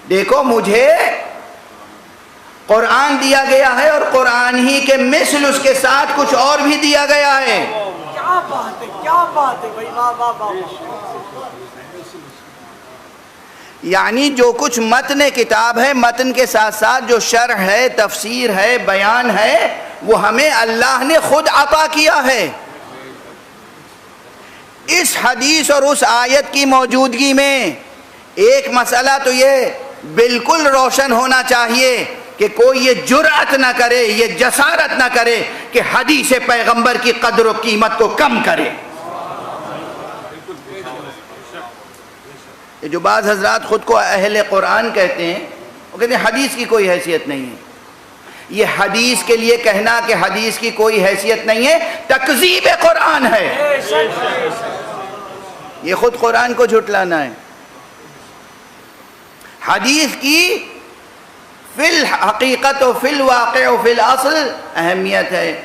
دیکھو مجھے قرآن دیا گیا ہے اور قرآن ہی کے مثل اس کے ساتھ کچھ اور بھی دیا گیا ہے. کیا بات ہے، کیا بات ہے بھائی، واہ واہ واہ. یعنی جو کچھ متن کتاب ہے، متن کے ساتھ ساتھ جو شرح ہے، تفسیر ہے، بیان ہے، وہ ہمیں اللہ نے خود عطا کیا ہے. اس حدیث اور اس آیت کی موجودگی میں ایک مسئلہ تو یہ بالکل روشن ہونا چاہیے کہ کوئی یہ جرأت نہ کرے، یہ جسارت نہ کرے کہ حدیث پیغمبر کی قدر و قیمت کو کم کرے. جو بعض حضرات خود کو اہل قرآن کہتے ہیں، وہ کہتے ہیں حدیث کی کوئی حیثیت نہیں ہے. یہ حدیث کے لیے کہنا کہ حدیث کی کوئی حیثیت نہیں ہے تکذیب قرآن ہے. یہ خود قرآن کو جھٹلانا ہے. حدیث کی فی الحقیقت و فی الواقع و فی الاصل اہمیت ہے.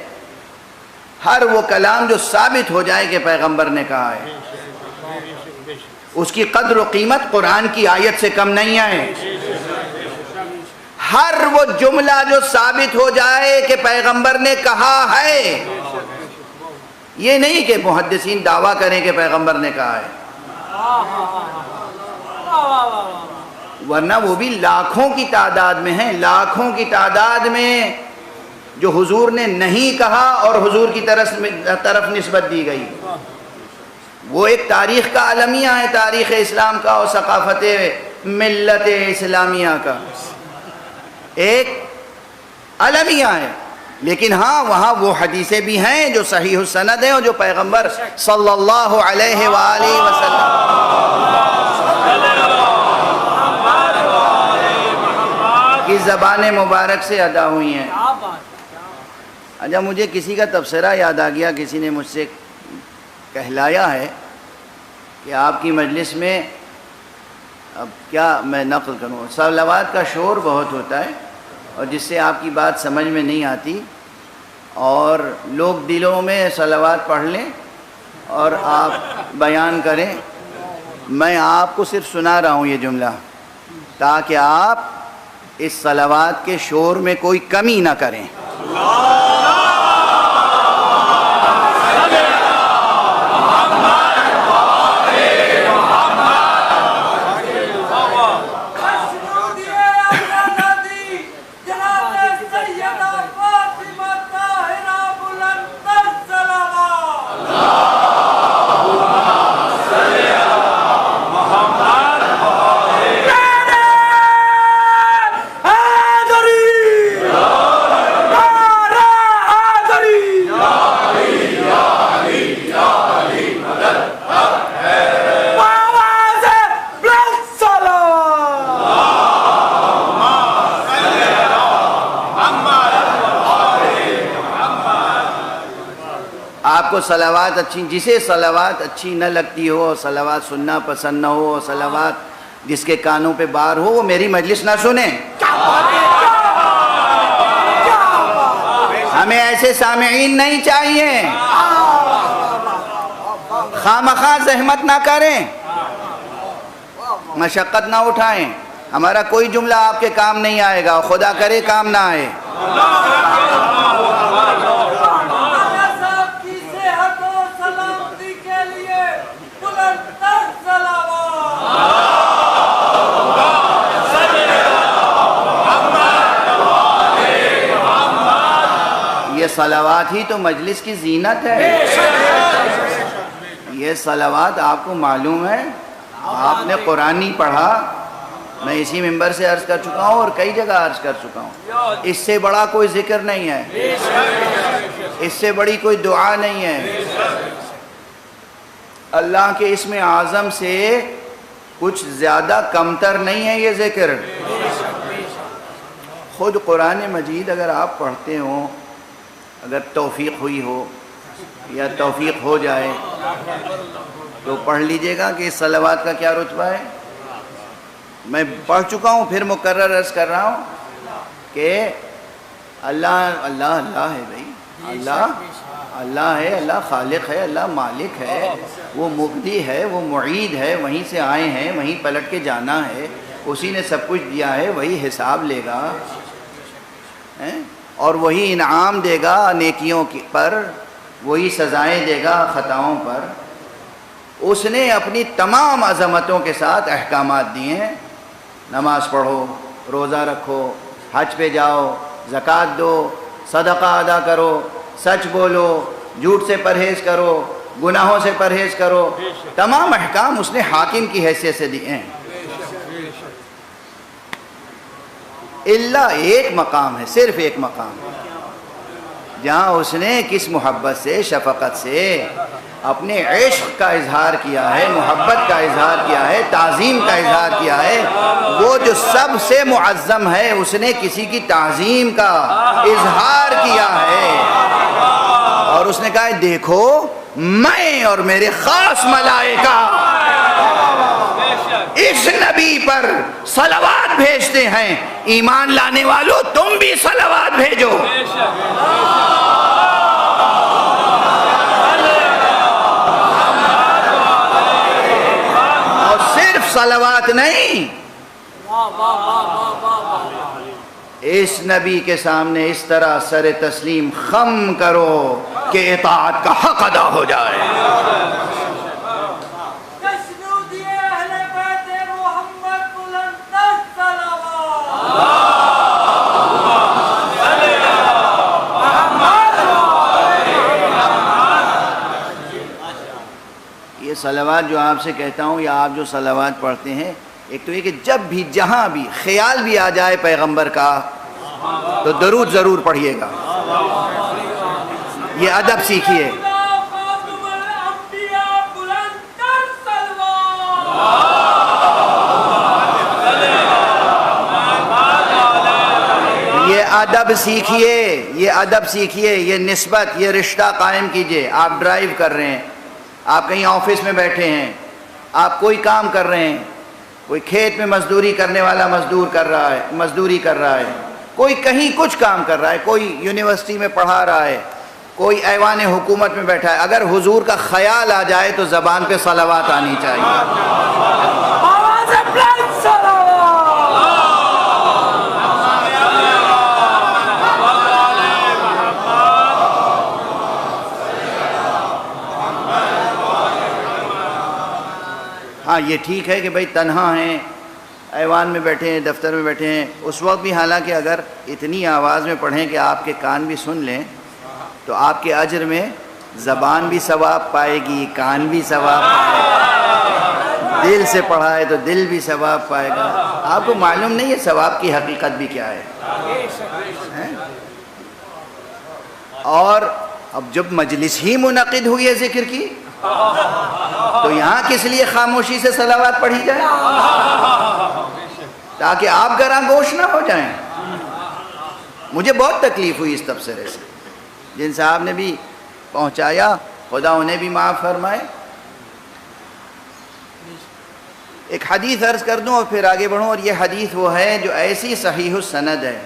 ہر وہ کلام جو ثابت ہو جائے کہ پیغمبر نے کہا ہے، اس کی قدر و قیمت قرآن کی آیت سے کم نہیں ہے. ہر وہ جملہ جو ثابت ہو جائے کہ پیغمبر نے کہا ہے، یہ نہیں کہ محدثین دعویٰ کریں کہ پیغمبر نے کہا ہے، ورنہ وہ بھی لاکھوں کی تعداد میں ہیں، لاکھوں کی تعداد میں جو حضور نے نہیں کہا اور حضور کی طرف نسبت دی گئی. وہ ایک تاریخ کا المیہ ہے، تاریخ اسلام کا اور ثقافت ملت اسلامیہ کا ایک المیہ ہے. لیکن ہاں وہاں وہ حدیثیں بھی ہیں جو صحیح السند ہیں اور جو پیغمبر صلی اللہ علیہ وآلہ وسلم کی زبان مبارک سے ادا ہوئی ہیں. اچھا، مجھے کسی کا تبصرہ یاد آ گیا. کسی نے مجھ سے کہلایا ہے کہ آپ کی مجلس میں، اب کیا میں نقل کروں، صلوات کا شور بہت ہوتا ہے اور جس سے آپ کی بات سمجھ میں نہیں آتی، اور لوگ دلوں میں صلوات پڑھ لیں اور آپ بیان کریں. میں آپ کو صرف سنا رہا ہوں یہ جملہ تاکہ آپ اس صلوات کے شور میں کوئی کمی نہ کریں. آپ کو صلوات اچھی، جسے صلوات اچھی نہ لگتی ہو، صلوات سننا پسند نہ ہو، صلوات جس کے کانوں پہ بار ہو، وہ میری مجلس نہ سنیں. ہمیں ایسے سامعین نہیں چاہیے. خامخواہ زحمت نہ کریں، مشقت نہ اٹھائیں. ہمارا کوئی جملہ آپ کے کام نہیں آئے گا، خدا کرے کام نہ آئے. یہ صلوات ہی تو مجلس کی زینت ہے. یہ صلوات آپ کو معلوم ہے، آپ نے قرآن نہیں پڑھا. میں اسی ممبر سے عرض کر چکا ہوں اور کئی جگہ عرض کر چکا ہوں، اس سے بڑا کوئی ذکر نہیں ہے، اس سے بڑی کوئی دعا نہیں ہے. اللہ کے اسم اعظم سے کچھ زیادہ کمتر نہیں ہے یہ ذکر. خود قرآن مجید اگر آپ پڑھتے ہوں، اگر توفیق ہوئی ہو یا توفیق ہو جائے تو پڑھ لیجئے گا کہ اس صلوات کا کیا رتبہ ہے. میں پڑھ چکا ہوں، پھر مکرر عرض کر رہا ہوں کہ اللہ اللہ اللہ ہے بھائی. اللہ ہے، اللہ خالق ہے، اللہ مالک ہے، وہ مبدی ہے، وہ معید ہے، وہیں سے آئے ہیں، وہیں پلٹ کے جانا ہے. اسی نے سب کچھ دیا ہے، وہی حساب لے گا اور وہی انعام دے گا نیکیوں پر، وہی سزائیں دے گا خطاؤں پر۔ اس نے اپنی تمام عظمتوں کے ساتھ احکامات دیے ہیں، نماز پڑھو، روزہ رکھو، حج پہ جاؤ، زکوٰۃ دو، صدقہ ادا کرو، سچ بولو، جھوٹ سے پرہیز کرو، گناہوں سے پرہیز کرو۔ تمام احکام اس نے حاکم کی حیثیت سے دیے ہیں۔ اللہ ایک مقام ہے، صرف ایک مقام، جہاں اس نے کس محبت سے، شفقت سے اپنے عشق کا اظہار کیا ہے، محبت کا اظہار کیا ہے، تعظیم کا اظہار کیا ہے۔ وہ جو سب سے معظم ہے، اس نے کسی کی تعظیم کا اظہار کیا ہے، اور اس نے کہا ہے دیکھو میں اور میرے خاص ملائکہ اس نبی پر صلوات بھیجتے ہیں، ایمان لانے والوں تم بھی صلوات بھیجو۔ اور صرف صلوات نہیں، اس نبی کے سامنے اس طرح سر تسلیم خم کرو کہ اطاعت کا حق ادا ہو جائے۔ یہ صلوات جو آپ سے کہتا ہوں یا آپ جو صلوات پڑھتے ہیں، ایک تو یہ کہ جب بھی جہاں بھی خیال بھی آ جائے پیغمبر کا تو درود ضرور پڑھیے گا، یہ ادب سیکھیے۔ یہ ادب سیکھیے، یہ ادب سیکھیے، یہ نسبت، یہ رشتہ قائم کیجئے۔ آپ ڈرائیو کر رہے ہیں، آپ کہیں آفس میں بیٹھے ہیں، آپ کوئی کام کر رہے ہیں، کوئی کھیت میں مزدوری کرنے والا مزدوری کر رہا ہے، کوئی کہیں کچھ کام کر رہا ہے، کوئی یونیورسٹی میں پڑھا رہا ہے، کوئی ایوان حکومت میں بیٹھا ہے، اگر حضور کا خیال آ جائے تو زبان پہ صلوات آنی چاہیے۔ ہاں یہ ٹھیک ہے کہ بھئی تنہا ہیں، ایوان میں بیٹھے ہیں، دفتر میں بیٹھے ہیں، اس وقت بھی حالانکہ اگر اتنی آواز میں پڑھیں کہ آپ کے کان بھی سن لیں تو آپ کے اجر میں زبان بھی ثواب پائے گی، کان بھی ثواب پائے گا، دل سے پڑھا ہے تو دل بھی ثواب پائے گا۔ آپ کو معلوم نہیں ہے ثواب کی حقیقت بھی کیا ہے۔ اور اب جب مجلس ہی منعقد ہوئی ہے ذکر کی تو یہاں کس لیے خاموشی سے صلوات پڑھی جائے؟ تاکہ آپ گراں گوش نہ ہو جائیں۔ مجھے بہت تکلیف ہوئی اس تبصرے سے، جن صاحب نے بھی پہنچایا خدا انہیں بھی معاف فرمائے۔ ایک حدیث عرض کر دوں اور پھر آگے بڑھوں، اور یہ حدیث وہ ہے جو ایسی صحیح السند ہے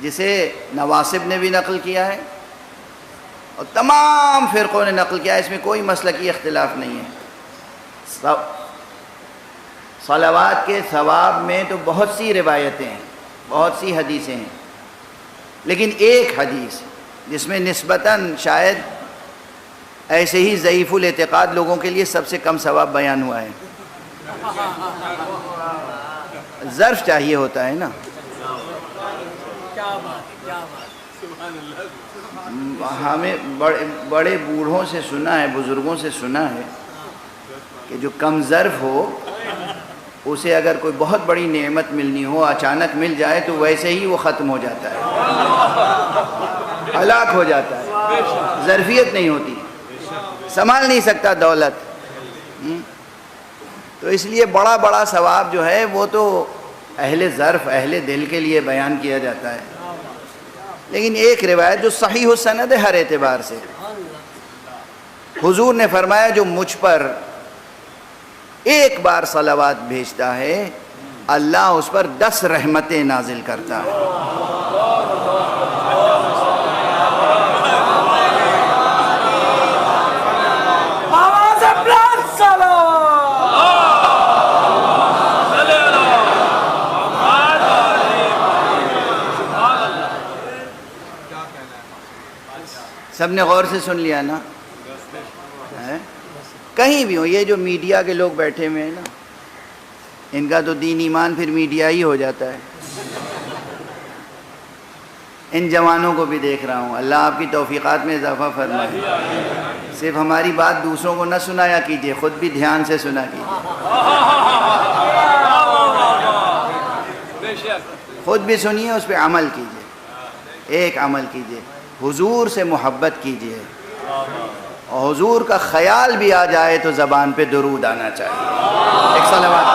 جسے نواسب نے بھی نقل کیا ہے اور تمام فرقوں نے نقل کیا ہے، اس میں کوئی مسلکی اختلاف نہیں ہے۔ صلوات کے ثواب میں تو بہت سی روایتیں ہیں، بہت سی حدیثیں ہیں، لیکن ایک حدیث جس میں نسبتاً شاید ایسے ہی ضعیف الاعتقاد لوگوں کے لیے سب سے کم ثواب بیان ہوا ہے۔ ظرف چاہیے ہوتا ہے نا، ہمیں بڑے بوڑھوں سے سنا ہے، بزرگوں سے سنا ہے کہ جو کم ظرف ہو اسے اگر کوئی بہت بڑی نعمت ملنی ہو، اچانک مل جائے تو ویسے ہی وہ ختم ہو جاتا ہے، ہلاک ہو جاتا ہے، ظرفیت نہیں ہوتی، سنبھال نہیں سکتا دولت۔ تو اس لیے بڑا بڑا ثواب جو ہے وہ تو اہل ظرف، اہل دل کے لیے بیان کیا جاتا ہے، لیکن ایک روایت جو صحیح السند ہے ہر اعتبار سے، حضور نے فرمایا جو مجھ پر ایک بار صلوات بھیجتا ہے اللہ اس پر 10 رحمتیں نازل کرتا ہے۔ سب نے غور سے سن لیا نا؟ کہیں بھی ہو، یہ جو میڈیا کے لوگ بیٹھے ہوئے ہیں نا، ان کا تو دین ایمان پھر میڈیا ہی ہو جاتا ہے۔ ان جوانوں کو بھی دیکھ رہا ہوں، اللہ آپ کی توفیقات میں اضافہ فرمائے۔ صرف ہماری بات دوسروں کو نہ سنایا کیجئے، خود بھی دھیان سے سنا کیجئے، خود بھی سنیے، اس پہ عمل کیجئے، ایک عمل کیجئے، حضور سے محبت کیجئے، اور حضور کا خیال بھی آ جائے تو زبان پہ درود آنا چاہیے۔ ایک صلوات۔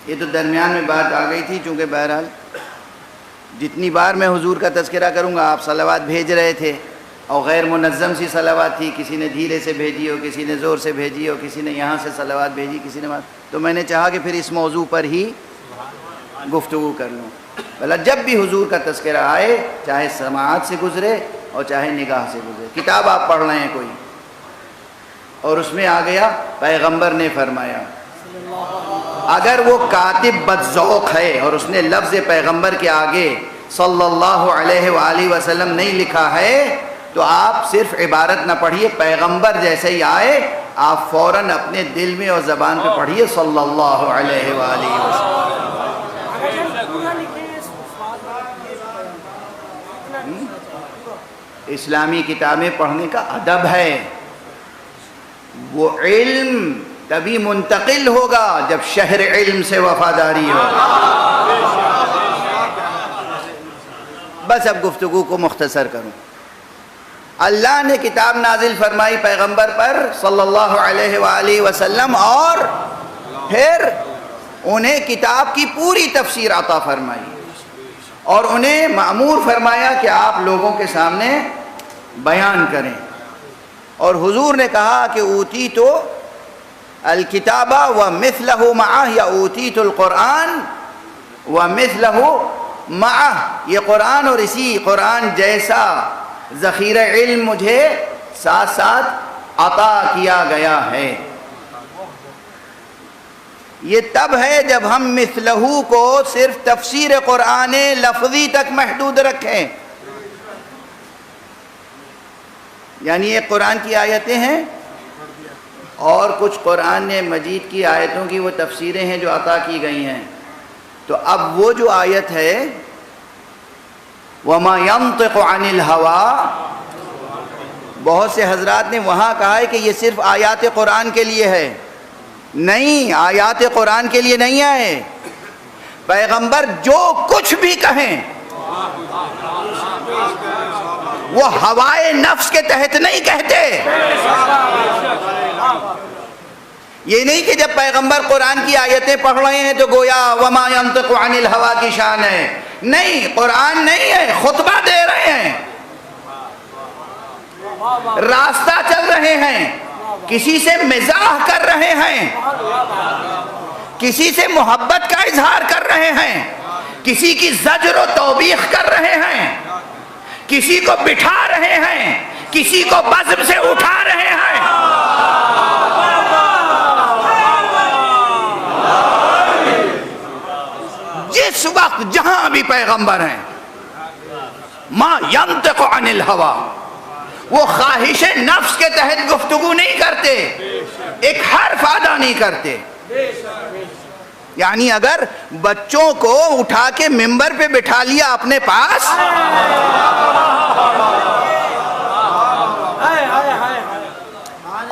یہ تو درمیان میں بات آ گئی تھی، چونکہ بہرحال جتنی بار میں حضور کا تذکرہ کروں گا، آپ صلوات بھیج رہے تھے اور غیر منظم سی صلوات تھی، کسی نے دھیرے سے بھیجی ہو، کسی نے زور سے بھیجی ہو، کسی نے یہاں سے صلوات بھیجی، کسی نے تو میں نے چاہا کہ پھر اس موضوع پر ہی گفتگو کر لوں۔ بھلا جب بھی حضور کا تذکرہ آئے، چاہے سماعت سے گزرے اور چاہے نگاہ سے گزرے، کتاب آپ پڑھ رہے ہیں کوئی اور اس میں آ گیا پیغمبر نے فرمایا، اگر وہ کاتب بدذوق ہے اور اس نے لفظ پیغمبر کے آگے صلی اللہ علیہ وآلہ وسلم نہیں لکھا ہے، تو آپ صرف عبارت نہ پڑھیے، پیغمبر جیسے ہی آئے آپ فوراً اپنے دل میں اور زبان پہ پڑھیے صلی اللہ علیہ وآلہ وسلم۔ اسلامی کتابیں پڑھنے کا ادب ہے، وہ علم تبھی منتقل ہوگا جب شہر علم سے وفاداری ہو۔ بس اب گفتگو کو مختصر کروں، اللہ نے کتاب نازل فرمائی پیغمبر پر صلی اللہ علیہ وآلہ وسلم، اور پھر انہیں کتاب کی پوری تفسیر عطا فرمائی، اور انہیں مأمور فرمایا کہ آپ لوگوں کے سامنے بیان کریں، اور حضور نے کہا کہ اوتیت الکتاب ومثلہ معہ، یا اوتیت القرآن ومثلہ معہ، یہ قرآن اور اسی قرآن جیسا ذخیرہ علم مجھے ساتھ ساتھ عطا کیا گیا ہے۔ یہ تب ہے جب ہم مثلہ کو صرف تفسیر قرآن لفظی تک محدود رکھیں، یعنی یہ قرآن کی آیتیں ہیں اور کچھ قرآن مجید کی آیتوں کی وہ تفسیریں ہیں جو عطا کی گئی ہیں، تو اب وہ جو آیت ہے وَمَا يَنطِقُ عَنِ الْهَوَىٰ، بہت سے حضرات نے وہاں کہا ہے کہ یہ صرف آیات قرآن کے لیے ہے، نہیں، آیات قرآن کے لیے نہیں ہے، پیغمبر جو کچھ بھی کہیں وہ ہوائے نفس کے تحت نہیں کہتے۔ یہ نہیں کہ جب پیغمبر قرآن کی آیتیں پڑھ رہے ہیں تو گویا وما ينطق عن الہوا کی شان ہے، نہیں، قرآن نہیں ہے، خطبہ دے رہے ہیں، راستہ چل رہے ہیں، کسی سے مزاح کر رہے ہیں، کسی سے محبت کا اظہار کر رہے ہیں، کسی کی زجر و توبیخ کر رہے ہیں، کسی کو بٹھا رہے ہیں، کسی کو بزم سے اٹھا رہے ہیں۔ جس وقت جہاں بھی پیغمبر ہیں، ما ینطق عن الہوا، وہ خواہش نفس کے تحت گفتگو نہیں کرتے، ایک حرف ادا نہیں کرتے۔ یعنی اگر بچوں کو اٹھا کے ممبر پہ بٹھا لیا اپنے پاس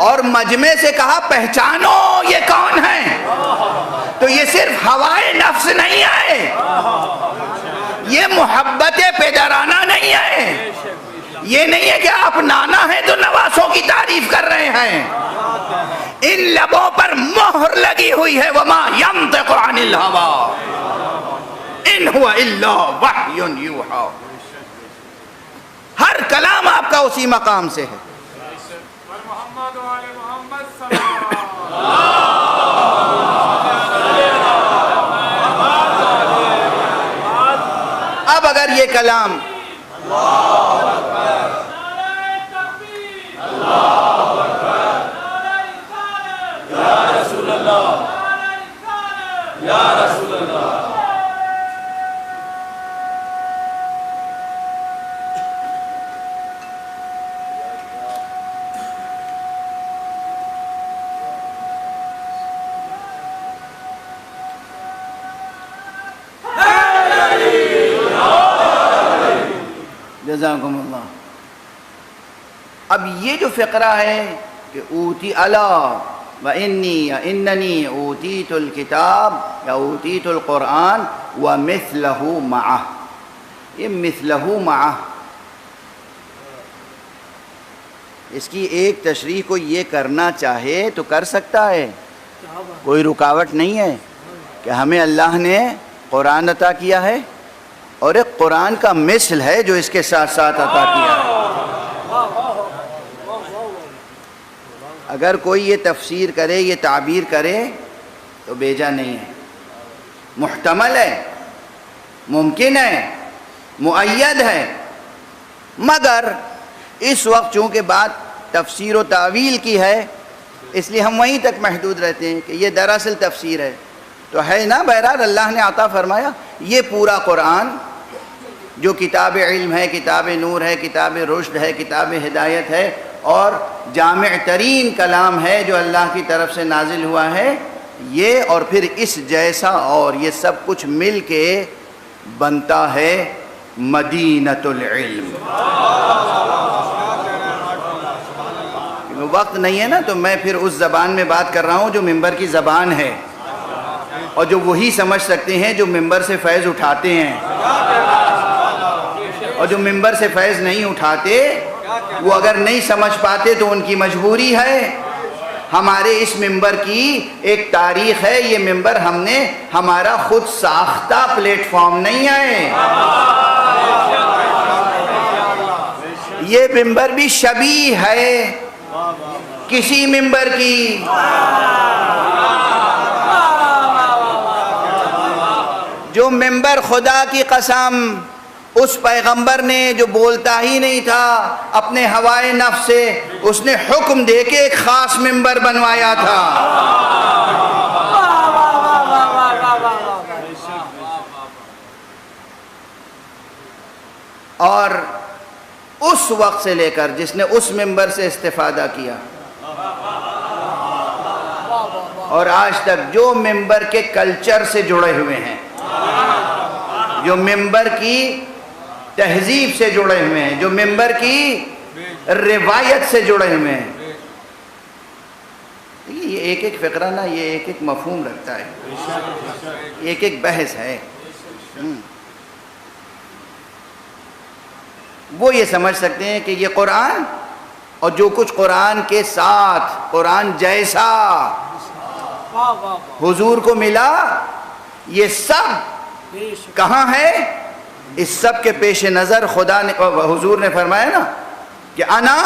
اور مجمع سے کہا پہچانو یہ کون ہے، تو یہ صرف ہوائے نفس نہیں ہے، یہ محبت پدرانہ نہیں ہے، یہ نہیں ہے کہ آپ نانا ہیں تو نواسوں کی تعریف کر رہے ہیں، ان لبوں پر مہر لگی ہوئی ہے وما ينطق عن الہوا ان هو الا وحی یوحی، ہر کلام آپ کا اسی مقام سے ہے۔ اب اگر یہ کلام یا رسول اللہ جزاکم اللہ۔ اب یہ جو فقرہ ہے کہ اوتی الا و انی یا اننی اوتیت الکتاب یا اوتیت القرآن و مثلہ معہ، یہ مثلہ معہ، اس کی ایک تشریح کو یہ کرنا چاہے تو کر سکتا ہے، کوئی رکاوٹ نہیں ہے کہ ہمیں اللہ نے قرآن عطا کیا ہے اور ایک قرآن کا مثل ہے جو اس کے ساتھ ساتھ عطا کیا ہے۔ اگر کوئی یہ تفسیر کرے، یہ تعبیر کرے تو بیجا نہیں ہے، محتمل ہے، ممکن ہے، مؤید ہے، مگر اس وقت چونکہ بات تفسیر و تعویل کی ہے اس لیے ہم وہیں تک محدود رہتے ہیں کہ یہ دراصل تفسیر ہے تو ہے نا۔ بہرحال اللہ نے عطا فرمایا یہ پورا قرآن جو کتاب علم ہے، کتاب نور ہے، کتاب رشد ہے، کتاب ہدایت ہے اور جامع ترین کلام ہے جو اللہ کی طرف سے نازل ہوا ہے، یہ اور پھر اس جیسا اور یہ سب کچھ مل کے بنتا ہے مدینۃ العلم۔ وقت نہیں ہے نا تو میں پھر اس زبان میں بات کر رہا ہوں جو ممبر کی زبان ہے اور جو وہی سمجھ سکتے ہیں جو ممبر سے فیض اٹھاتے ہیں، اور جو ممبر سے فیض نہیں اٹھاتے وہ اگر نہیں سمجھ پاتے تو ان کی مجبوری ہے۔ ہمارے اس ممبر کی ایک تاریخ ہے، یہ ممبر ہم نے ہمارا خود ساختہ پلیٹ فارم نہیں ہے، یہ ممبر بھی شبیہ ہے کسی ممبر کی۔ جو ممبر خدا کی قسم اس پیغمبر نے جو بولتا ہی نہیں تھا اپنے ہوائے نفس سے، اس نے حکم دے کے ایک خاص ممبر بنوایا تھا۔ اور اس وقت سے لے کر جس نے اس ممبر سے استفادہ کیا اور آج تک جو ممبر کے کلچر سے جڑے ہوئے ہیں، جو ممبر کی تہذیب سے جڑے ہوئے ہیں، جو ممبر کی روایت سے جڑے ہوئے ہیں، یہ ایک ایک فقرہ نا یہ ایک ایک مفہوم رکھتا ہے، ایک ایک بحث ہے۔ وہ یہ سمجھ سکتے ہیں کہ یہ قرآن اور جو کچھ قرآن کے ساتھ قرآن جیسا حضور کو ملا یہ سب کہاں ہے؟ اس سب کے پیش نظر خدا نے حضور نے فرمایا نا کہ انا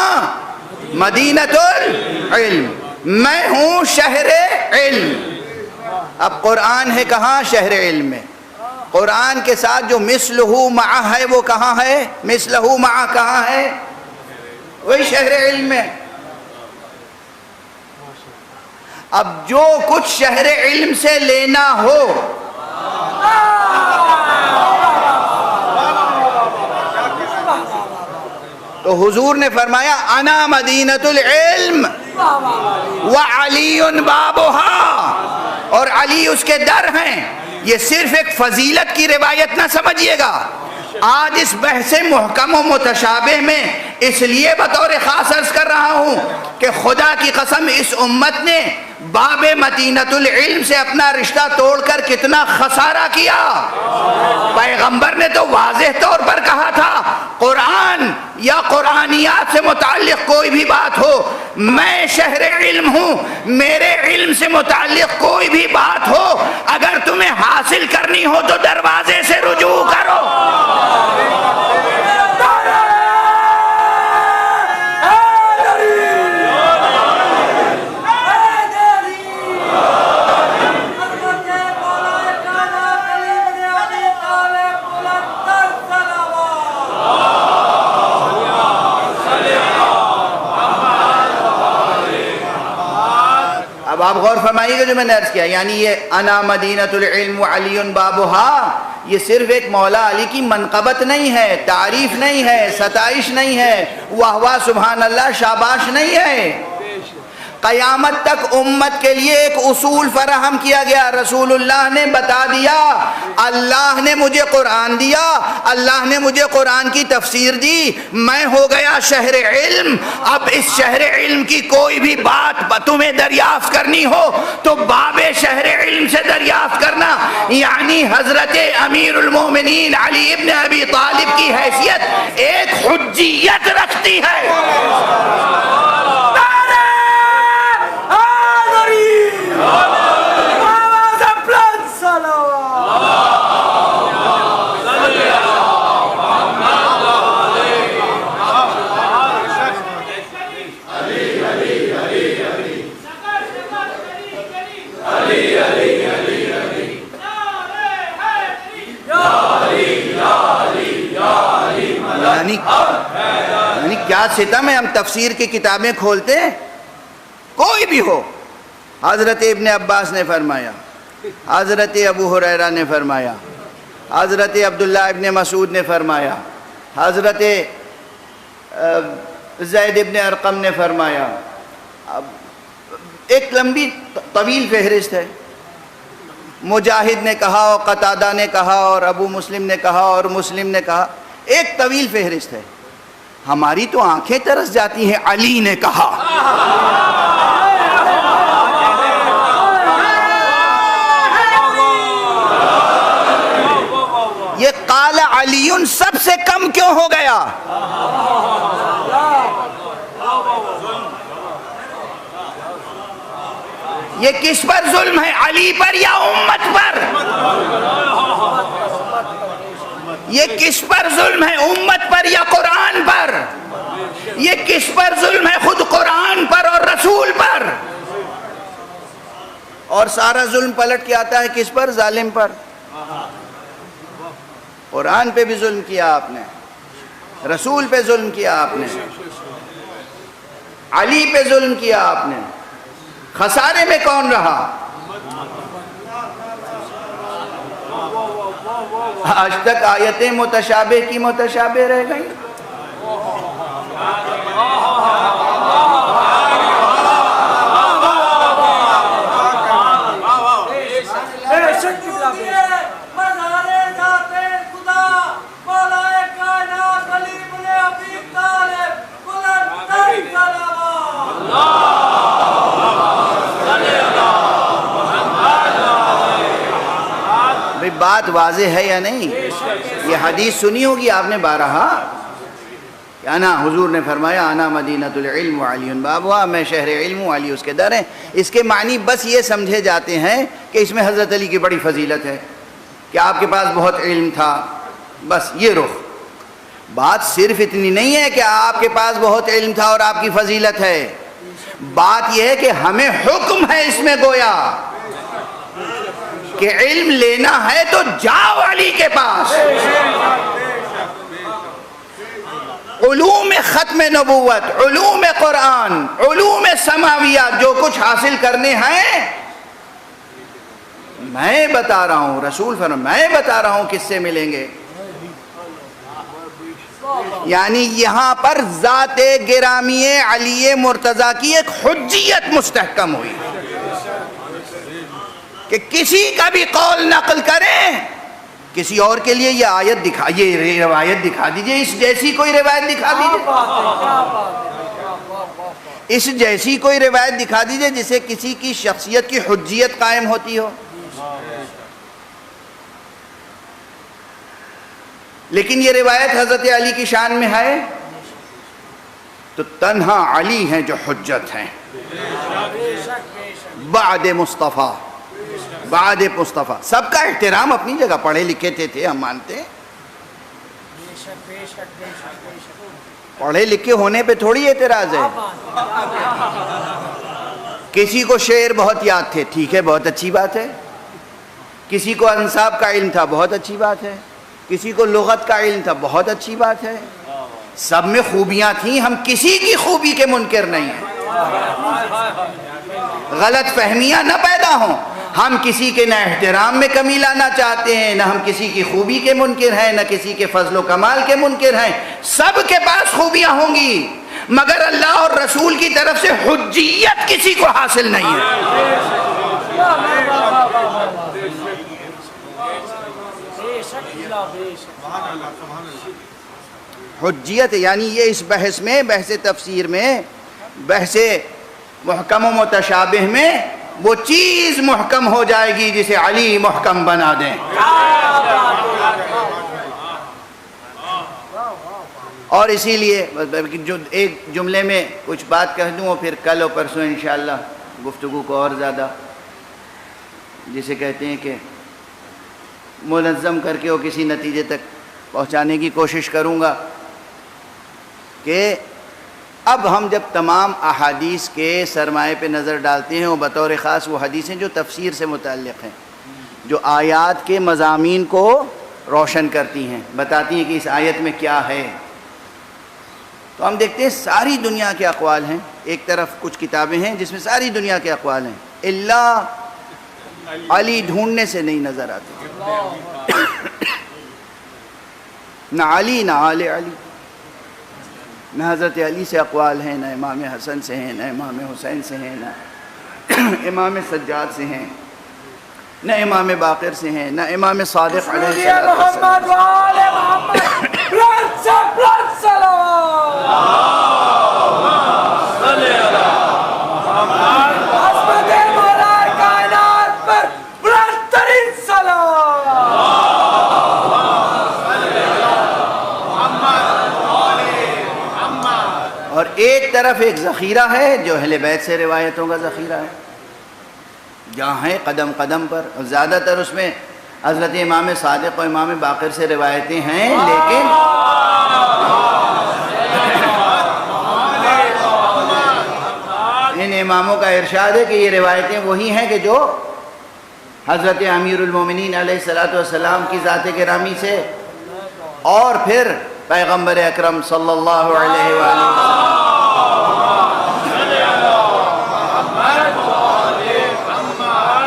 مدینۃ العلم، میں ہوں شہر علم۔ اب قرآن ہے کہاں؟ شہر علم میں۔ قرآن کے ساتھ جو مثلہ معہ ہے وہ کہاں ہے؟ مثلہ معہ کہاں ہے؟ وہی شہر علم میں۔ اب جو کچھ شہر علم سے لینا ہو تو حضور نے فرمایا انا مدینۃ العلم وعلی بابها، اور علی اس کے در ہیں۔ یہ صرف ایک فضیلت کی روایت نہ سمجھیے گا، آج اس بحث محکم و متشابہ میں اس لیے بطور خاص عرض کر رہا ہوں کہ خدا کی قسم اس امت نے باب مدینۃ العلم سے اپنا رشتہ توڑ کر کتنا خسارہ کیا۔ پیغمبر نے تو واضح طور پر کہا تھا قرآن یا قرآنیات سے متعلق کوئی بھی بات ہو، میں شہر علم ہوں، میرے علم سے متعلق کوئی بھی بات ہو اگر تمہیں حاصل کرنی ہو تو دروازے سے رجوع کرو۔ اب آپ غور فرمائیے گا جو میں نے عرض کیا، یعنی یہ انا مدینۃ العلم وعلی بابها یہ صرف ایک مولا علی کی منقبت نہیں ہے، تعریف نہیں ہے، ستائش نہیں ہے، واہ واہ سبحان اللہ شاباش نہیں ہے، قیامت تک امت کے لیے ایک اصول فراہم کیا گیا. رسول اللہ نے بتا دیا, اللہ نے مجھے قرآن دیا, اللہ نے مجھے قرآن کی تفسیر دی, میں ہو گیا شہر علم. اب اس شہر علم کی کوئی بھی بات تمہیں دریافت کرنی ہو تو باب شہر علم سے دریافت کرنا. یعنی حضرت امیر المومنین علی ابن ابی طالب کی حیثیت ایک حجیت رکھتی ہے. یعنی کیا ستم ہے, ہم تفسیر کی کتابیں کھولتے ہیں, کوئی بھی ہو. حضرت ابن عباس نے فرمایا, حضرت ابو ہریرہ نے فرمایا, حضرت عبداللہ ابن مسعود نے فرمایا, حضرت زید ابن ارقم نے فرمایا. ایک لمبی طویل فہرست ہے. مجاہد نے کہا اور قتادہ نے کہا اور ابو مسلم نے کہا اور مسلم نے کہا, ایک طویل فہرست ہے. ہماری تو آنکھیں ترس جاتی ہیں. علی نے کہا, یہ قال علی سب سے کم کیوں ہو گیا؟ یہ کس پر ظلم ہے, علی پر یا امت پر؟ یہ کس پر ظلم ہے, امت پر یا قرآن پر؟ یہ کس پر ظلم ہے, خود قرآن پر اور رسول پر؟ اور سارا ظلم پلٹ کے آتا ہے کس پر؟ ظالم پر. قرآن پہ بھی ظلم کیا آپ نے, رسول پہ ظلم کیا آپ نے, علی پہ ظلم کیا آپ نے. خسارے میں کون رہا؟ آج تک آیتیں متشابہ کی متشابہ رہ گئی. بات واضح ہے یا نہیں؟ یہ حدیث سنی ہوگی آپ نے بارہا کہ انا, حضور نے فرمایا انا مدینۃ العلم وعلی بابها, میں شہر علم ہوں, علی اس کے در ہیں. اس کے معنی بس یہ سمجھے جاتے ہیں کہ اس میں حضرت علی کی بڑی فضیلت ہے کہ آپ کے پاس بہت علم تھا, بس یہ رخ. بات صرف اتنی نہیں ہے کہ آپ کے پاس بہت علم تھا اور آپ کی فضیلت ہے. بات یہ ہے کہ ہمیں حکم ہے اس میں گویا کہ علم لینا ہے تو جاؤ علی کے پاس. علوم ختم نبوت, علوم قرآن, علوم سماویات جو کچھ حاصل کرنے ہیں میں بتا رہا ہوں, رسول فرمایا میں بتا رہا ہوں کس سے ملیں گے. یعنی یہاں پر ذات گرامی علی مرتضیٰ کی ایک حجیت مستحکم ہوئی کہ کسی کا بھی قول نقل کریں, کسی اور کے لیے یہ آیت دکھا, یہ روایت دکھا دیجئے, اس جیسی کوئی روایت دکھا دیجئے, اس جیسی کوئی روایت دکھا دیجئے جسے کسی کی شخصیت کی حجیت قائم ہوتی ہو. لیکن یہ روایت حضرت علی کی شان میں ہے تو تنہا علی ہیں جو حجت ہیں بعد مصطفیٰ. بعد مصطفیٰ سب کا احترام اپنی جگہ, پڑھے لکھے تھے ہم مانتے ہیں, پڑھے لکھے ہونے پہ تھوڑی اعتراض ہے. کسی کو شعر بہت یاد تھے, ٹھیک ہے, بہت اچھی بات ہے. کسی کو انصاب کا علم تھا, بہت اچھی بات ہے. کسی کو لغت کا علم تھا, بہت اچھی بات ہے. سب میں خوبیاں تھیں, ہم کسی کی خوبی کے منکر نہیں ہیں. غلط فہمیاں نہ پیدا ہوں. ہم کسی کے نہ احترام میں کمی لانا چاہتے ہیں, نہ ہم کسی کی خوبی کے منکر ہیں, نہ کسی کے فضل و کمال کے منکر ہیں. سب کے پاس خوبیاں ہوں گی, مگر اللہ اور رسول کی طرف سے حجیت کسی کو حاصل نہیں ہے۔ حجیت یعنی یہ اس بحث میں، بحث تفسیر میں، بحث محکم و متشابہ میں وہ چیز محکم ہو جائے گی جسے علی محکم بنا دیں۔ اور اسی لیے جو ایک جملے میں کچھ بات کہہ دوں اور پھر کل اور پرسوں انشاءاللہ گفتگو کو اور زیادہ جسے کہتے ہیں کہ منظم کر کے وہ کسی نتیجے تک پہنچانے کی کوشش کروں گا کہ اب ہم جب تمام احادیث کے سرمایے پہ نظر ڈالتے ہیں اور بطور خاص وہ حدیثیں جو تفسیر سے متعلق ہیں، جو آیات کے مضامین کو روشن کرتی ہیں، بتاتی ہیں کہ اس آیت میں کیا ہے، تو ہم دیکھتے ہیں ساری دنیا کے اقوال ہیں۔ ایک طرف کچھ کتابیں ہیں جس میں ساری دنیا کے اقوال ہیں، اللہ علی ڈھونڈنے سے نہیں نظر آتے، نہ علی نہ آل علی، نہ حضرت علی سے اقوال ہیں، نہ امام حسن سے ہیں، نہ امام حسین سے ہیں، نہ امام سجاد سے ہیں، نہ امام باقر سے ہیں، نہ امام صادق علیہ السلام۔ اور ایک طرف ایک ذخیرہ ہے جو اہل بیت سے روایتوں کا ذخیرہ ہے، جہاں ہے قدم قدم پر، اور زیادہ تر اس میں حضرت امام صادق و امام باقر سے روایتیں ہیں، لیکن ان اماموں کا ارشاد ہے کہ یہ روایتیں وہی ہیں کہ جو حضرت امیر المومنین علیہ السلام کی ذات گرامی سے اور پھر پیغمبر اکرم صلی اللہ علیہ وآلہ وسلم۔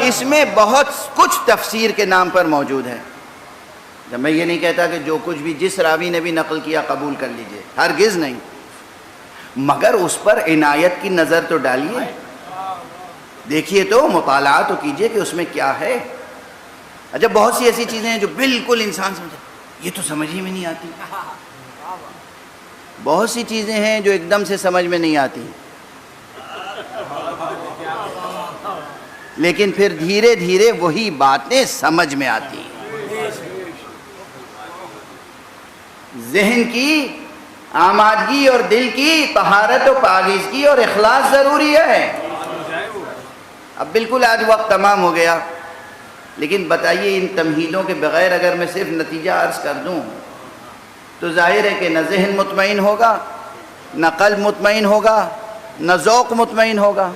اس میں بہت کچھ تفسیر کے نام پر موجود ہے۔ جب میں یہ نہیں کہتا کہ جو کچھ بھی جس راوی نے بھی نقل کیا قبول کر لیجئے، ہرگز نہیں، مگر اس پر عنایت کی نظر تو ڈالیے، دیکھیے تو، مطالعہ تو کیجئے کہ اس میں کیا ہے۔ اچھا بہت سی ایسی چیزیں ہیں جو بالکل انسان سمجھے یہ تو سمجھ ہی میں نہیں آتی، بہت سی چیزیں ہیں جو ایک دم سے سمجھ میں نہیں آتی، لیکن پھر دھیرے دھیرے وہی باتیں سمجھ میں آتی ہیں۔ ذہن کی آمادگی اور دل کی طہارت و پاکیزگی اور اخلاص ضروری ہے۔ اب بالکل آج وقت تمام ہو گیا، لیکن بتائیے ان تمہیدوں کے بغیر اگر میں صرف نتیجہ عرض کر دوں تو ظاہر ہے کہ نہ ذہن مطمئن ہوگا، نہ قلب مطمئن ہوگا، نہ ذوق مطمئن ہوگا۔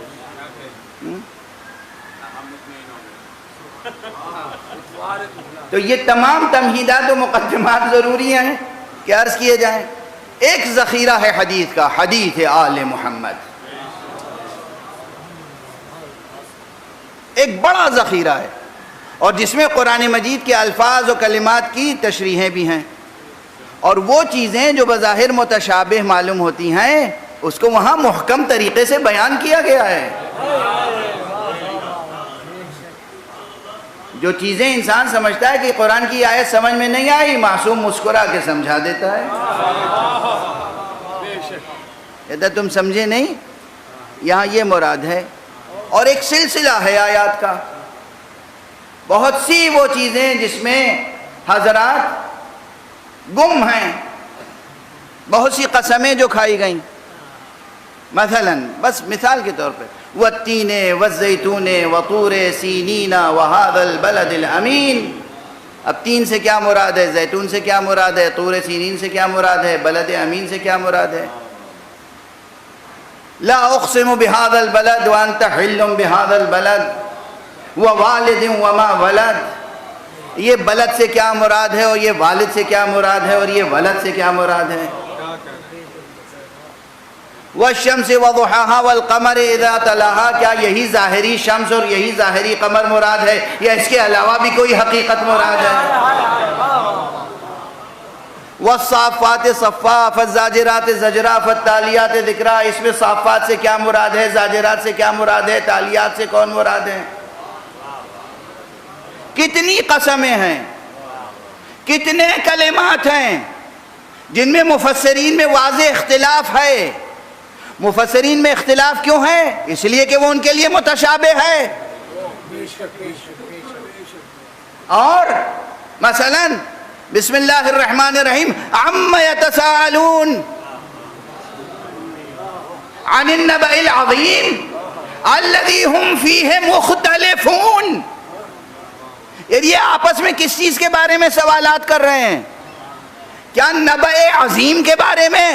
تو یہ تمام تمہیدات و مقدمات ضروری ہیں کہ عرض کیے جائیں۔ ایک ذخیرہ ہے حدیث کا، حدیث آل محمد، ایک بڑا ذخیرہ ہے، اور جس میں قرآن مجید کے الفاظ و کلمات کی تشریحیں بھی ہیں، اور وہ چیزیں جو بظاہر متشابہ معلوم ہوتی ہیں اس کو وہاں محکم طریقے سے بیان کیا گیا ہے۔ جو چیزیں انسان سمجھتا ہے کہ قرآن کی آیت سمجھ میں نہیں آئی، معصوم مسکرا کے سمجھا دیتا ہے، کہتا تم سمجھے نہیں، یہاں یہ مراد ہے۔ اور ایک سلسلہ ہے آیات کا، بہت سی وہ چیزیں جس میں حضرات گم ہیں، بہت سی قسمیں جو کھائی گئیں، مثلا بس مثال کے طور پہ والتین والزیتون وطور سینین وہذا البلد الامین۔ اب تین سے کیا مراد ہے، زیتون سے کیا مراد ہے، طور سینین سے کیا مراد ہے، بلد امین سے کیا مراد ہے؟ لا اقسم بهذا البلد وانت حل بهذا البلد ووالد وما ولد، یہ بلد سے کیا مراد ہے، اور یہ والد سے کیا مراد ہے، اور یہ ولد سے کیا مراد ہے؟ والشمس وضحاها والقمر اذا تلاها، کیا یہی ظاہری شمس اور یہی ظاہری قمر مراد ہے، یا اس کے علاوہ بھی کوئی حقیقت مراد ہے؟ والصافات صفا فالزاجرات زجرا فالتالیات ذکرا. اس میں صافات سے کیا مراد ہے، زاجرات سے کیا مراد ہے، تالیات سے کون مراد ہے؟ کتنی قسمیں ہیں، کتنے کلمات ہیں جن میں مفسرین میں واضح اختلاف ہے. مفسرین میں اختلاف کیوں ہے؟ اس لیے کہ وہ ان کے لیے متشابہ ہے. اور مثلا بسم اللہ الرحمن الرحیم عم یتساءلون عن النبأ العظیم الذی هم فیہ مختلفون. یہ آپس میں کس چیز کے بارے میں سوالات کر رہے ہیں؟ کیا نبأ عظیم کے بارے میں،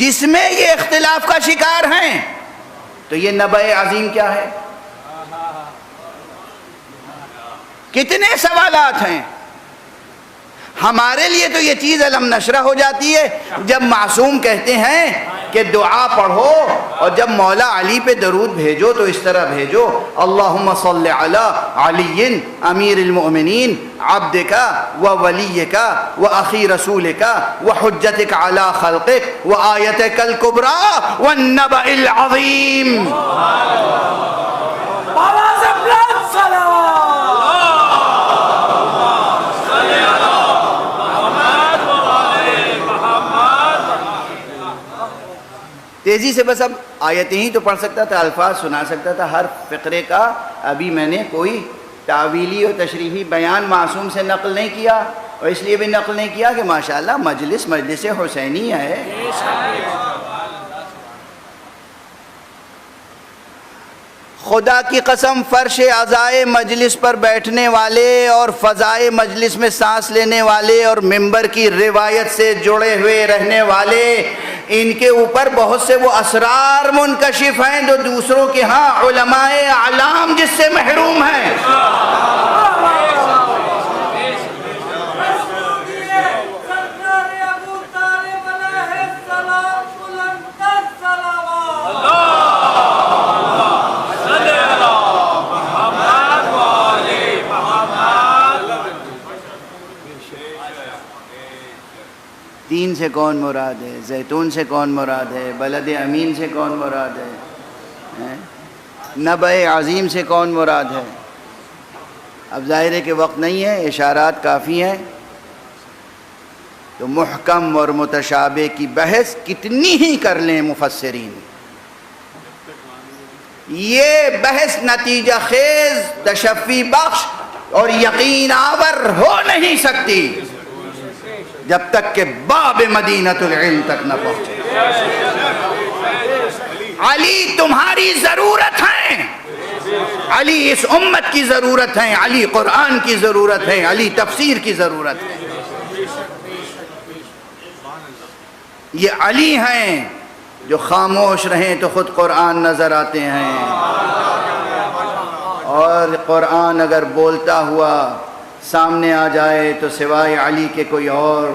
جس میں یہ اختلاف کا شکار ہیں؟ تو یہ نبأ عظیم کیا ہے؟ کتنے سوالات ہیں. ہمارے لیے تو یہ چیز علم نشرہ ہو جاتی ہے جب معصوم کہتے ہیں کہ دعا پڑھو اور جب مولا علی پہ درود بھیجو تو اس طرح بھیجو اللہم صل علی علی امیر المؤمنین عبدک و ولیک و اخی رسولک و حجتک علی خلقک و آیتک الکبریٰ والنبأ العظیم. بابا سے بلند سلام. تیزی سے بس اب آیتیں ہی تو پڑھ سکتا تھا، الفاظ سنا سکتا تھا. ہر فقرے کا ابھی میں نے کوئی تعویلی اور تشریحی بیان معصوم سے نقل نہیں کیا، اور اس لیے بھی نقل نہیں کیا کہ ماشاءاللہ مجلس حسینی ہے. خدا کی قسم فرش عزائے مجلس پر بیٹھنے والے اور فضائے مجلس میں سانس لینے والے اور ممبر کی روایت سے جڑے ہوئے رہنے والے، ان کے اوپر بہت سے وہ اسرار منکشف ہیں جو دوسروں کے ہاں علماء اعلام جس سے محروم ہیں. تین سے کون مراد ہے، زیتون سے کون مراد ہے، بلد امین سے کون مراد ہے، نبأ عظیم سے کون مراد ہے؟ اب ظاہر ہے کہ وقت نہیں ہے، اشارات کافی ہیں. تو محکم اور متشابہ کی بحث کتنی ہی کر لیں مفسرین، یہ بحث نتیجہ خیز، تشفی بخش اور یقین آور ہو نہیں سکتی جب تک کہ باب مدینۃ العلم تک نہ پہنچے. علی تمہاری ضرورت ہیں، علی اس امت کی ضرورت ہیں، علی قرآن کی ضرورت ہے، علی تفسیر کی ضرورت ہے. یہ علی ہیں جو خاموش رہیں تو خود قرآن نظر آتے ہیں، اور قرآن اگر بولتا ہوا سامنے آ جائے تو سوائے علی کے کوئی اور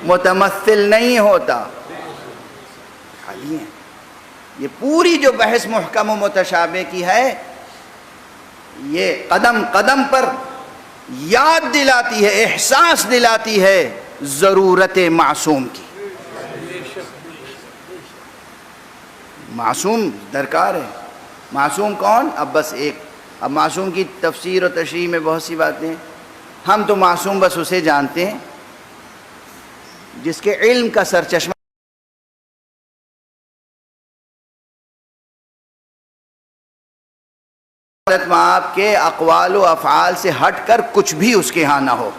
متمثل نہیں ہوتا. علی ہیں. یہ پوری جو بحث محکم و متشابہ کی ہے، یہ قدم قدم پر یاد دلاتی ہے، احساس دلاتی ہے ضرورت معصوم کی. معصوم درکار ہے. معصوم کون؟ اب بس ایک، اب معصوم کی تفسیر و تشریح میں بہت سی باتیں ہیں. ہم تو معصوم بس اسے جانتے ہیں جس کے علم کا سرچشمہ آپ کے اقوال و افعال سے ہٹ کر کچھ بھی اس کے ہاں نہ ہو.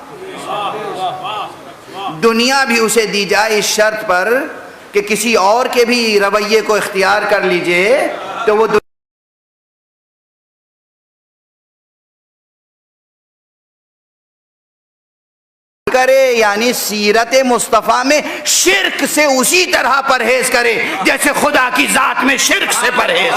دنیا بھی اسے دی جائے اس شرط پر کہ کسی اور کے بھی رویے کو اختیار کر لیجئے تو وہ کرے، یعنی سیرت مصطفیٰ میں شرک سے اسی طرح پرہیز کرے جیسے خدا کی ذات میں شرک سے پرہیز.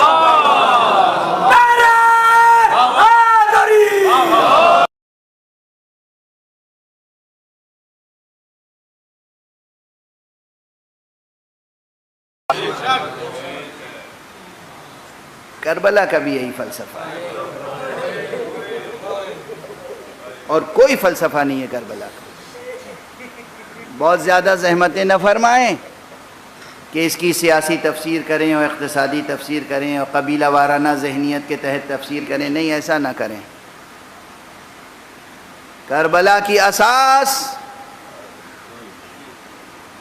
کربلا کا بھی یہی فلسفہ ہے، اور کوئی فلسفہ نہیں ہے کربلا کا. بہت زیادہ زحمتیں نہ فرمائیں کہ اس کی سیاسی تفسیر کریں اور اقتصادی تفسیر کریں اور قبیلہ وارانہ ذہنیت کے تحت تفسیر کریں. نہیں، ایسا نہ کریں. کربلا کی اساس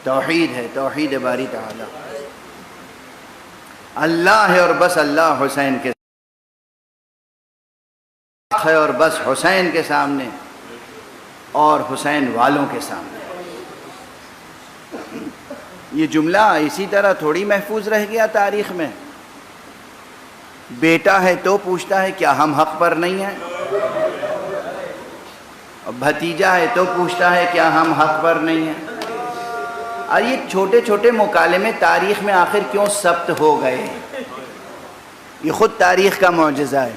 توحید ہے، توحید باری تعالی. اللہ ہے اور بس اللہ حسین کے ہے اور بس حسین کے سامنے اور حسین والوں کے سامنے. یہ جملہ اسی طرح تھوڑی محفوظ رہ گیا تاریخ میں. بیٹا ہے تو پوچھتا ہے کیا ہم حق پر نہیں ہیں، اور بھتیجا ہے تو پوچھتا ہے کیا ہم حق پر نہیں ہیں. اور یہ چھوٹے چھوٹے مکالمے تاریخ میں آخر کیوں ثبت ہو گئے؟ یہ خود تاریخ کا معجزہ ہے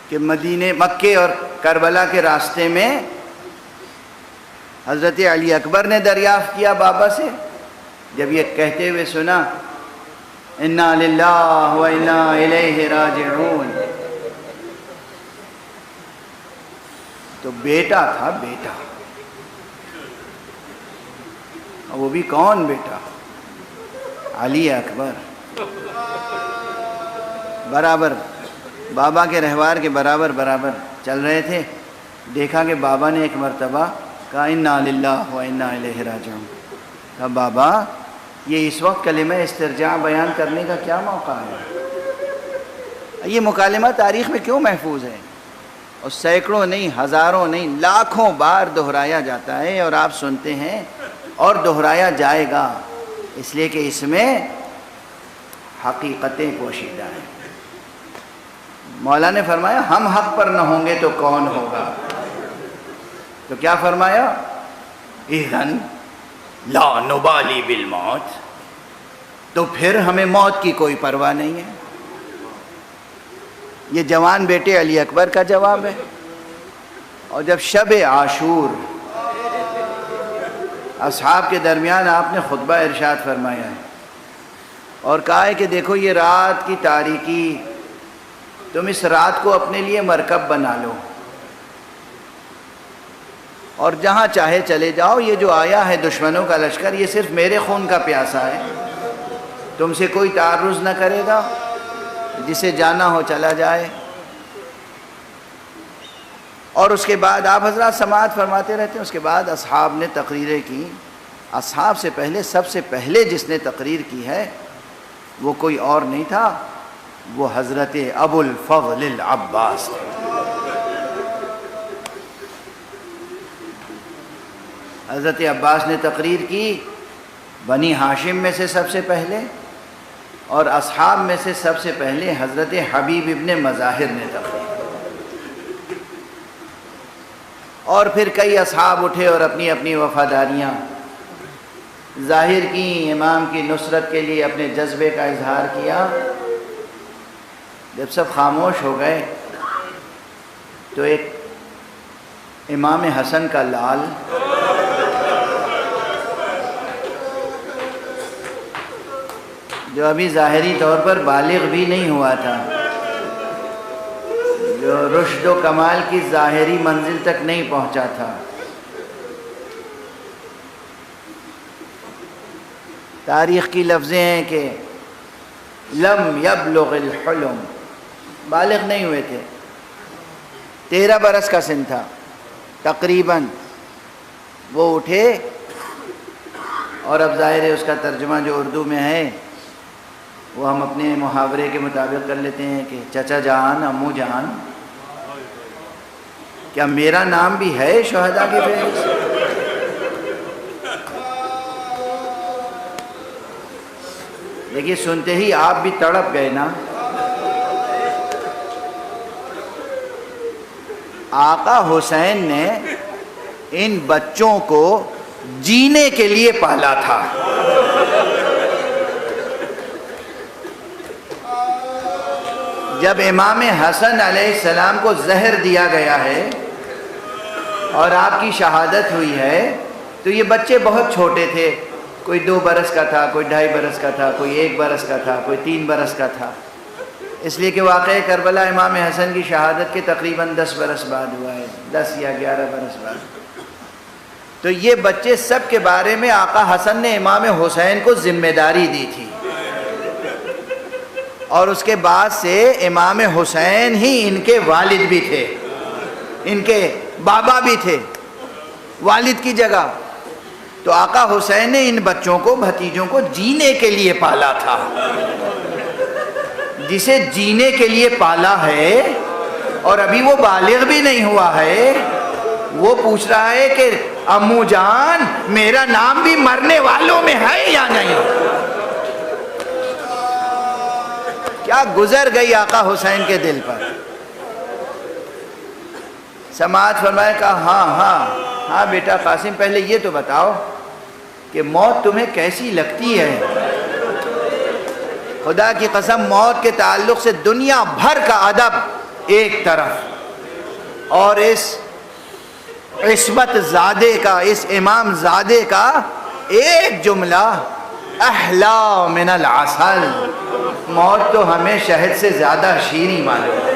کہ مکے اور کربلا کے راستے میں حضرت علی اکبر نے دریافت کیا بابا سے. جب یہ کہتے ہوئے سنا انا للہ و انا الیہ راجعون، تو بیٹا تھا، بیٹا. اور وہ بھی کون بیٹا؟ علی اکبر. برابر بابا کے رہوار کے برابر چل رہے تھے. دیکھا کہ بابا نے ایک مرتبہ کہا انا للہ و انا الیہ راجعون. کہا بابا یہ اس وقت کلمہ استرجاع بیان کرنے کا کیا موقع ہے؟ یہ مکالمہ تاریخ میں کیوں محفوظ ہے؟ اور سینکڑوں نہیں، ہزاروں نہیں، لاکھوں بار دہرایا جاتا ہے اور آپ سنتے ہیں اور دہرایا جائے گا، اس لیے کہ اس میں حقیقتیں پوشیدہ ہیں. مولا نے فرمایا ہم حق پر نہ ہوں گے تو کون ہوگا؟ تو کیا فرمایا؟ اذن لا نبالی بالموت، تو پھر ہمیں موت کی کوئی پرواہ نہیں ہے. یہ جوان بیٹے علی اکبر کا جواب ہے. اور جب شب عاشور اصحاب کے درمیان آپ نے خطبہ ارشاد فرمایا ہے اور کہا ہے کہ دیکھو یہ رات کی تاریکی، تم اس رات کو اپنے لیے مرکب بنا لو اور جہاں چاہے چلے جاؤ. یہ جو آیا ہے دشمنوں کا لشکر، یہ صرف میرے خون کا پیاسا ہے، تم سے کوئی تعرض نہ کرے گا، جسے جانا ہو چلا جائے. اور اس کے بعد آپ حضرات سماعت فرماتے رہتے ہیں. اس کے بعد اصحاب نے تقریریں کی. اصحاب سے پہلے سب سے پہلے جس نے تقریر کی ہے وہ کوئی اور نہیں تھا، وہ حضرت ابو الفضل العباس تھے. حضرت عباس نے تقریر کی. بنی ہاشم میں سے سب سے پہلے اور اصحاب میں سے سب سے پہلے حضرت حبیب ابن مظاہر نے تقریر کی. اور پھر کئی اصحاب اٹھے اور اپنی اپنی وفاداریاں ظاہر کی، امام کی نصرت کے لیے اپنے جذبے کا اظہار کیا. جب سب خاموش ہو گئے تو ایک امام حسن کا لال جو ابھی ظاہری طور پر بالغ بھی نہیں ہوا تھا، جو رشد و کمال کی ظاہری منزل تک نہیں پہنچا تھا، تاریخ کی لفظیں ہیں کہ لم یبلغ الحلم، بالغ نہیں ہوئے تھے، 13 برس کا سن تھا تقریباً. وہ اٹھے اور اب ظاہر ہے اس کا ترجمہ جو اردو میں ہے وہ ہم اپنے محاورے کے مطابق کر لیتے ہیں کہ چچا جان، امو جان، کیا میرا نام بھی ہے شہداء کی فہرست؟ دیکھیے سنتے ہی آپ بھی تڑپ گئے نا. آقا حسین نے ان بچوں کو جینے کے لیے پالا تھا. جب امام حسن علیہ السلام کو زہر دیا گیا ہے اور آپ کی شہادت ہوئی ہے تو یہ بچے بہت چھوٹے تھے. کوئی 2 برس کا تھا، کوئی 2.5 برس کا تھا، کوئی 1 برس کا تھا، کوئی 3 برس کا تھا. اس لیے کہ واقعہ کربلا امام حسن کی شہادت کے تقریباً 10 برس بعد ہوا ہے، 10 یا 11 برس بعد. تو یہ بچے سب کے بارے میں آقا حسن نے امام حسین کو ذمہ داری دی تھی، اور اس کے بعد سے امام حسین ہی ان کے والد بھی تھے، ان کے بابا بھی تھے والد کی جگہ۔ تو آقا حسین نے ان بچوں کو، بھتیجوں کو جینے کے لیے پالا تھا۔ جسے جینے کے لیے پالا ہے اور ابھی وہ بالغ بھی نہیں ہوا ہے، وہ پوچھ رہا ہے کہ امو جان میرا نام بھی مرنے والوں میں ہے یا نہیں؟ کیا گزر گئی آقا حسین کے دل پر؟ سماعت فرمائے، کہا ہاں بیٹا قاسم، پہلے یہ تو بتاؤ کہ موت تمہیں کیسی لگتی ہے؟ خدا کی قسم موت کے تعلق سے دنیا بھر کا ادب ایک طرف، اور اس عصمت زادے کا، اس امام زادے کا ایک جملہ، احلا من العسل، موت تو ہمیں شہد سے زیادہ شیریں معلوم ہے۔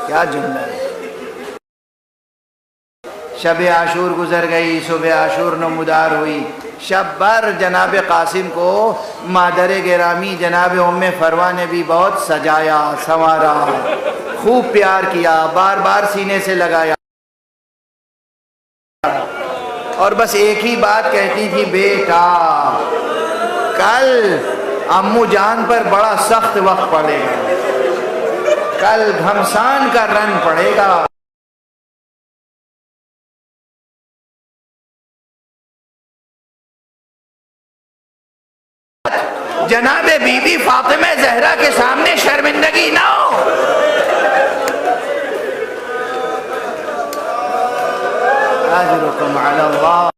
کیا جملہ ہے! شب عاشور گزر گئی، صبح عاشور نمودار ہوئی، شب بھر جناب قاسم کو مادر گرامی جناب ام فروا نے بھی بہت سجایا سنوارا، خوب پیار کیا، بار بار سینے سے لگایا، اور بس ایک ہی بات کہتی تھی، بیٹا کل امو جان پر بڑا سخت وقت پڑے گا، کل گھمسان کا رن پڑے گا۔ جناب بی بی فاطمہ زہرا کے سامنے شرمندگی نہ ہو۔ اجرکم علی اللہ۔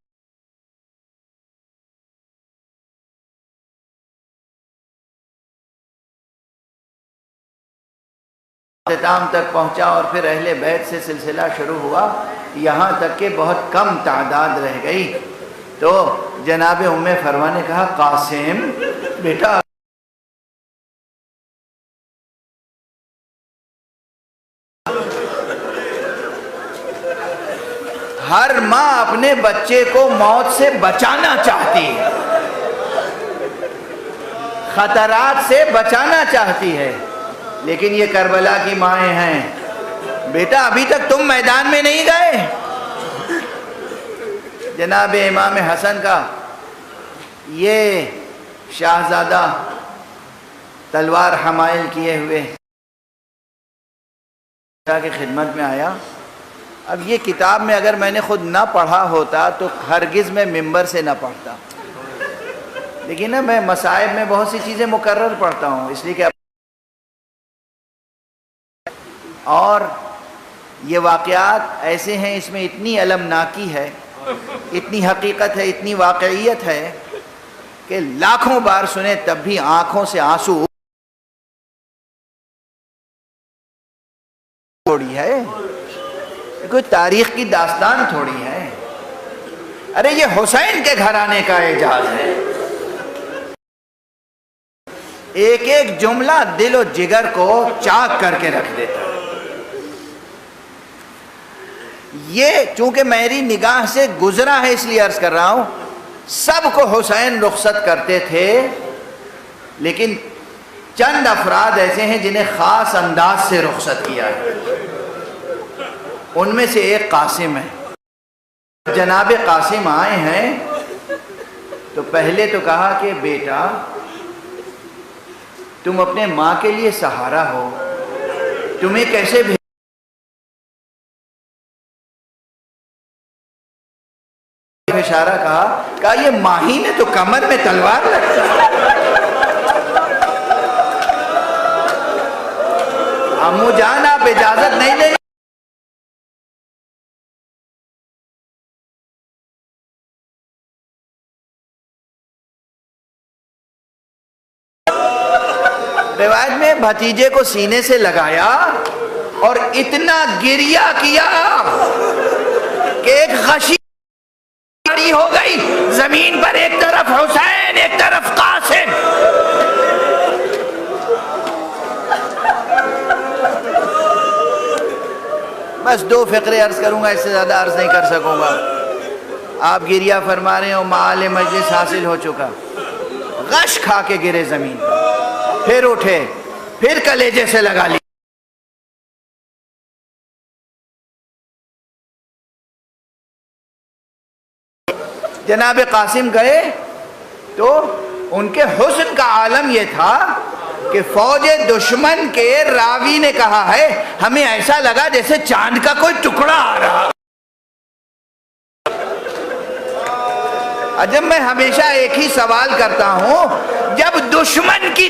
اختتام تک پہنچا اور پھر اہل بیت سے سلسلہ شروع ہوا، یہاں تک کہ بہت کم تعداد رہ گئی۔ تو جناب ام فروا نے کہا، قاسم بیٹا ہر ماں اپنے بچے کو موت سے بچانا چاہتی ہے، خطرات سے بچانا چاہتی ہے، لیکن یہ کربلا کی مائیں ہیں، بیٹا ابھی تک تم میدان میں نہیں گئے۔ جناب امام حسن کا یہ شاہزادہ تلوار حمائل کیے ہوئے کی خدمت میں آیا۔ اب یہ کتاب میں اگر میں نے خود نہ پڑھا ہوتا تو ہرگز میں ممبر سے نہ پڑھتا، لیکن نا میں مصائب میں بہت سی چیزیں مکرر پڑھتا ہوں، اس لیے کہ اور یہ واقعات ایسے ہیں، اس میں اتنی المناکی ہے، اتنی حقیقت ہے، اتنی واقعیت ہے کہ لاکھوں بار سنے تب بھی آنکھوں سے آنسو تھوڑی ہے، کوئی تاریخ کی داستان تھوڑی ہے۔ ارے یہ حسین کے گھرانے کا اعجاز ہے، ایک ایک جملہ دل و جگر کو چاک کر کے رکھ دیتا ہے۔ یہ چونکہ میری نگاہ سے گزرا ہے اس لیے عرض کر رہا ہوں، سب کو حسین رخصت کرتے تھے، لیکن چند افراد ایسے ہیں جنہیں خاص انداز سے رخصت کیا ہے، ان میں سے ایک قاسم ہے۔ جناب قاسم آئے ہیں تو پہلے تو کہا کہ بیٹا تم اپنے ماں کے لیے سہارا ہو، تمہیں کیسے اشارہ کہا یہ ماہی نے تو کمر میں تلوار رکھا، امو جان آپ اجازت نہیں لیں۔ روایت میں بھتیجے کو سینے سے لگایا اور اتنا گریہ کیا کہ ایک غشی ہو گئی زمین پر، ایک طرف حسین ایک طرف قاسم۔ بس 2 فقرے عرض کروں گا، اس سے زیادہ عرض نہیں کر سکوں گا. آپ گریہ فرما رہے ہو، معال مجلس حاصل ہو چکا، غش کھا کے گرے زمین پر، پھر اٹھے، پھر کلیجے سے لگا لی. جناب قاسم گئے تو ان کے حسن کا عالم یہ تھا کہ فوج دشمن کے راوی نے کہا ہے ہمیں ایسا لگا جیسے چاند کا کوئی ٹکڑا آ رہا. جب میں ہمیشہ ایک ہی سوال کرتا ہوں، جب دشمن کی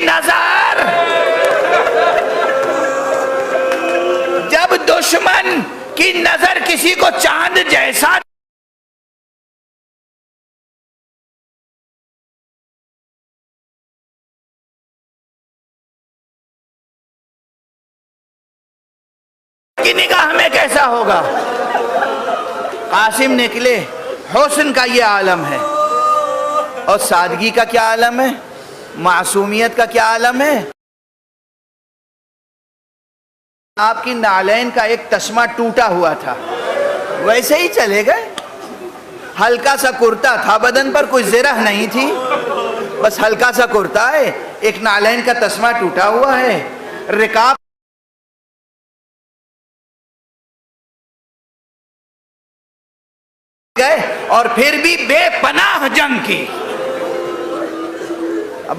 نظر کسی کو چاند جیسا کی نگاہ میں کیسا ہوگا؟ قاسم نکلے، حسن کا یہ عالم ہے، اور سادگی کا کیا عالم ہے، معصومیت کا کیا عالم ہے. آپ کی نالین کا ایک تسمہ ٹوٹا ہوا تھا، ویسے ہی چلے گئے. ہلکا سا کرتا تھا، بدن پر کوئی زرہ نہیں تھی، بس ہلکا سا کرتا ہے، ایک نالین کا تسمہ ٹوٹا ہوا ہے، رکاب گئے، اور پھر بھی بے پناہ جنگ کی.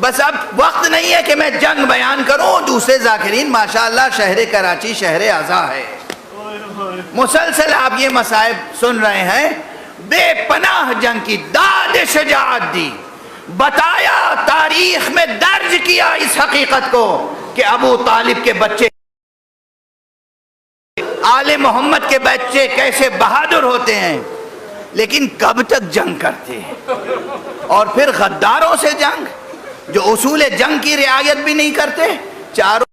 بس اب وقت نہیں ہے کہ میں جنگ بیان کروں. دوسرے ذاکرین ماشاءاللہ شہر کراچی شہر اعزا ہے، مسلسل آپ یہ مصائب سن رہے ہیں. بے پناہ جنگ کی، داد شجاعت دی، بتایا، تاریخ میں درج کیا اس حقیقت کو کہ ابو طالب کے بچے، آل محمد کے بچے کیسے بہادر ہوتے ہیں، لیکن کب تک جنگ کرتے ہیں. اور پھر غداروں سے جنگ، جو اصول جنگ کی رعایت بھی نہیں کرتے. چاروں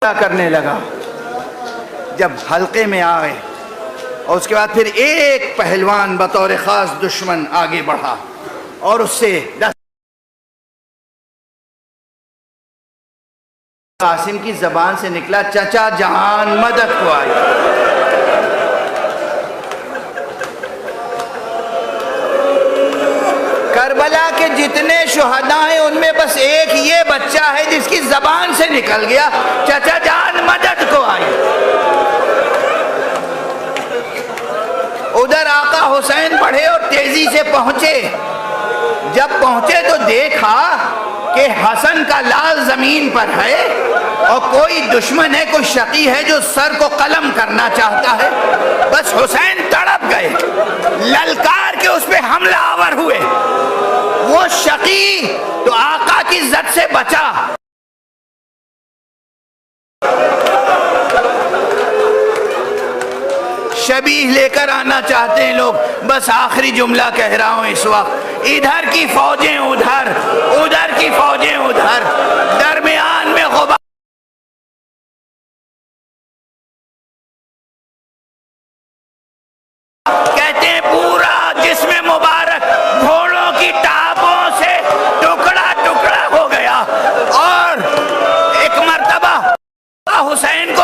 کرنے لگا. جب حلقے میں آئے، اور اس کے بعد پھر ایک پہلوان بطور خاص دشمن آگے بڑھا، اور اس سے قاسم کی زبان سے نکلا، چچا جان مدد کو آئی. کربلا کے جتنے شہداء ہیں ان میں بس ایک یہ بچہ ہے جس کی زبان سے نکل گیا، چچا جان مدد کو آئی. ادھر آقا حسین بڑھے اور تیزی سے پہنچے. جب پہنچے تو دیکھا کہ حسن کا لال زمین پر ہے، اور کوئی دشمن ہے، کوئی شقی ہے جو سر کو قلم کرنا چاہتا ہے. بس حسین تڑپ گئے، للکار کے اس پہ حملہ آور ہوئے. وہ شقی تو آقا کی زد سے بچا. شبیہ لے کر آنا چاہتے ہیں لوگ. بس آخری جملہ کہہ رہا ہوں اس وقت. ادھر کی فوجیں ادھر، ادھر کی فوجیں ادھر، درمیان میں غبار. کہتے ہیں پورا جسم مبارک گھوڑوں کی ٹاپوں سے ٹکڑا ٹکڑا ہو گیا. اور ایک مرتبہ حسین